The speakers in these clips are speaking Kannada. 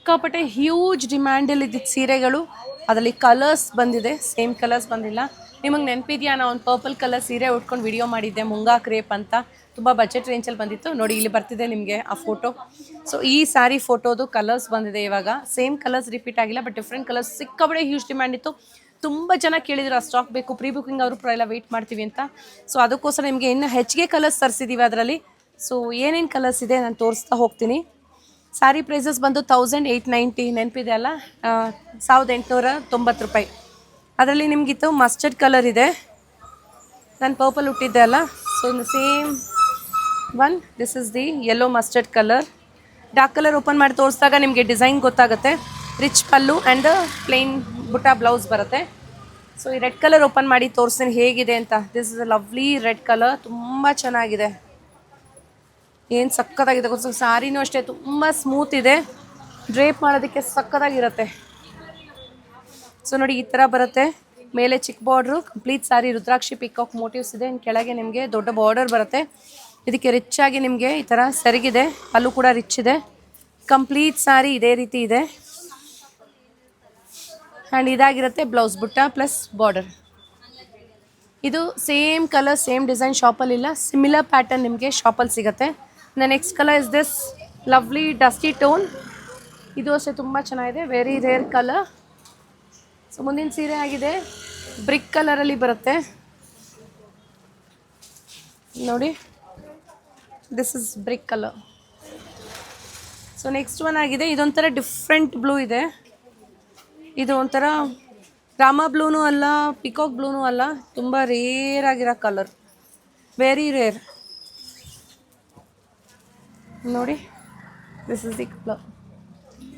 ಸಿಕ್ಕಾಪಟ್ಟೆ ಹ್ಯೂಜ್ ಡಿಮ್ಯಾಂಡಲ್ಲಿ ಇದ್ದಿದ್ದು ಸೀರೆಗಳು, ಅದರಲ್ಲಿ ಕಲರ್ಸ್ ಬಂದಿದೆ, ಸೇಮ್ ಕಲರ್ಸ್ ಬಂದಿಲ್ಲ. ನಿಮಗೆ ನೆನಪಿದೆಯಾ, ನಾನು ಒಂದು ಪರ್ಪಲ್ ಕಲರ್ ಸೀರೆ ಉಟ್ಕೊಂಡು ವಿಡಿಯೋ ಮಾಡಿದ್ದೆ, ಮುಂಗಾ ಕ್ರೇಪ್ ಅಂತ. ತುಂಬ ಬಜೆಟ್ ರೇಂಜಲ್ಲಿ ಬಂದಿತ್ತು ನೋಡಿ, ಇಲ್ಲಿ ಬರ್ತಿದೆ ನಿಮಗೆ ಆ ಫೋಟೋ. ಸೊ ಈ ಸ್ಯಾರಿ ಫೋಟೋದು ಕಲರ್ಸ್ ಬಂದಿದೆ ಇವಾಗ. ಸೇಮ್ ಕಲರ್ಸ್ ರಿಪೀಟ್ ಆಗಿಲ್ಲ, ಬಟ್ ಡಿಫ್ರೆಂಟ್ ಕಲರ್ಸ್. ಸಿಕ್ಕಾಪಟ್ಟೆ ಹ್ಯೂಜ್ ಡಿಮ್ಯಾಂಡ್ ಇತ್ತು. ತುಂಬ ಜನ ಕೇಳಿದ್ರು ಆ ಸ್ಟಾಕ್ ಬೇಕು, ಪ್ರೀ ಬುಕಿಂಗ್ ಅವರು ಎಲ್ಲ ವೆಯ್ಟ್ ಮಾಡ್ತೀವಿ ಅಂತ. ಸೊ ಅದಕ್ಕೋಸ್ಕರ ನಿಮಗೆ ಇನ್ನೂ ಹೆಚ್ಚಿಗೆ ಕಲರ್ಸ್ ತರಿಸಿದ್ದೀವಿ ಅದರಲ್ಲಿ. ಸೊ ಏನೇನು ಕಲರ್ಸ್ ಇದೆ ನಾನು ತೋರಿಸ್ತಾ ಹೋಗ್ತೀನಿ. ಸ್ಯಾರಿ ಪ್ರೈಸಸ್ ಬಂದು 1890, ನೆನಪಿದೆ ಅಲ್ಲ, 1890 ರೂಪಾಯಿ. ಅದರಲ್ಲಿ ನಿಮಗಿತ್ತು ಮಸ್ಟರ್ಡ್ ಕಲರ್ ಇದೆ, ನಾನು ಪರ್ಪಲ್ ಹುಟ್ಟಿದ್ದೆ ಅಲ್ಲ. So same one, this is the yellow mustard colour. Dark colour open ಮಾಡಿ ತೋರಿಸಿದಾಗ ನಿಮಗೆ ಡಿಸೈನ್ ಗೊತ್ತಾಗುತ್ತೆ. ರಿಚ್ ಪಲ್ಲು ಆ್ಯಂಡ್ ಪ್ಲೇನ್ ಬುಟ್ಟ ಬ್ಲೌಸ್ ಬರುತ್ತೆ. ಸೊ ಈ ರೆಡ್ ಕಲರ್ ಓಪನ್ ಮಾಡಿ ತೋರಿಸ್ತೀನಿ ಹೇಗಿದೆ ಅಂತ. This is a lovely red colour, ತುಂಬ ಚೆನ್ನಾಗಿದೆ, ಏನು ಸಕ್ಕತ್ತಾಗಿದೆ ಗೊತ್ತು. ಸ್ಯಾರಿನೂ ಅಷ್ಟೇ ತುಂಬ ಸ್ಮೂತ್ ಇದೆ, ಡ್ರೇಪ್ ಮಾಡೋದಕ್ಕೆ ಸಕ್ಕತ್ತಾಗಿರುತ್ತೆ. ಸೊ ನೋಡಿ ಈ ಥರ ಬರುತ್ತೆ, ಮೇಲೆ ಚಿಕ್ಕ ಬಾರ್ಡ್ರು, ಕಂಪ್ಲೀಟ್ ಸ್ಯಾರಿ ರುದ್ರಾಕ್ಷಿ ಪಿಕಾಕ್ ಮೋಟಿವ್ಸ್ ಇದೆ. ಕೆಳಗೆ ನಿಮಗೆ ದೊಡ್ಡ ಬಾರ್ಡರ್ ಬರುತ್ತೆ. ಇದಕ್ಕೆ ರಿಚ್ ಆಗಿ ನಿಮಗೆ ಈ ಥರ ಸೆರಗಿದೆ, ಅಲ್ಲೂ ಕೂಡ ರಿಚ್ ಇದೆ. ಕಂಪ್ಲೀಟ್ ಸ್ಯಾರಿ ಇದೇ ರೀತಿ ಇದೆ. ಆ್ಯಂಡ್ ಇದಾಗಿರುತ್ತೆ ಬ್ಲೌಸ್ ಬುಟ್ಟ ಪ್ಲಸ್ ಬಾರ್ಡರ್. ಇದು ಸೇಮ್ ಕಲರ್ ಸೇಮ್ ಡಿಸೈನ್ ಶಾಪಲ್ಲಿ ಇಲ್ಲ, ಸಿಮಿಲರ್ ಪ್ಯಾಟರ್ನ್ ನಿಮಗೆ ಶಾಪಲ್ಲಿ ಸಿಗುತ್ತೆ. Next colour is this lovely dusty tone. ಇದು ಅಷ್ಟೇ ತುಂಬ ಚೆನ್ನಾಗಿದೆ, ವೆರಿ ರೇರ್ ಕಲರ್. ಸೊ ಮುಂದಿನ ಸೀರೆ ಆಗಿದೆ ಬ್ರಿಕ್ ಕಲರಲ್ಲಿ ಬರುತ್ತೆ ನೋಡಿ, this is brick colour. So next one ಆಗಿದೆ, ಇದೊಂಥರ ಡಿಫ್ರೆಂಟ್ ಬ್ಲೂ ಇದೆ. ಇದು ಒಂಥರ ರಾಮ ಬ್ಲೂನೂ ಅಲ್ಲ, ಪಿಕಾಕ್ ಬ್ಲೂನೂ ಅಲ್ಲ, ತುಂಬ ರೇರ್ ಆಗಿರೋ ಕಲರ್, ವೆರಿ ರೇರ್ ನೋಡಿ. This is the colour.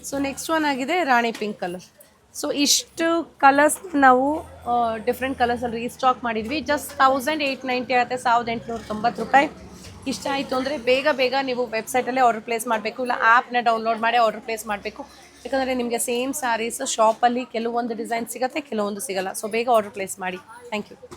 So next one ಆಗಿದೆ ರಾಣಿ ಪಿಂಕ್ ಕಲರ್. ಸೊ ಇಷ್ಟು ಕಲರ್ಸ್ ನಾವು ಡಿಫ್ರೆಂಟ್ ಕಲರ್ಸಲ್ಲಿ ರೀಸ್ಟಾಕ್ ಮಾಡಿದ್ವಿ. ಜಸ್ಟ್ 1890 ಆಗುತ್ತೆ, 1890 ರೂಪಾಯಿ. ಇಷ್ಟ ಆಯಿತು ಅಂದರೆ ಬೇಗ ನೀವು ವೆಬ್ಸೈಟಲ್ಲೇ ಆರ್ಡರ್ ಪ್ಲೇಸ್ ಮಾಡಬೇಕು, ಇಲ್ಲ ಆ್ಯಪ್ನ ಡೌನ್ಲೋಡ್ ಮಾಡಿ ಆರ್ಡರ್ ಪ್ಲೇಸ್ ಮಾಡಬೇಕು. ಯಾಕಂದರೆ ನಿಮಗೆ ಸೇಮ್ ಸ್ಯಾರೀಸ್ ಶಾಪಲ್ಲಿ ಕೆಲವೊಂದು ಡಿಸೈನ್ ಸಿಗುತ್ತೆ, ಕೆಲವೊಂದು ಸಿಗೋಲ್ಲ. ಸೊ ಬೇಗ ಆರ್ಡರ್ ಪ್ಲೇಸ್ ಮಾಡಿ. Thank you.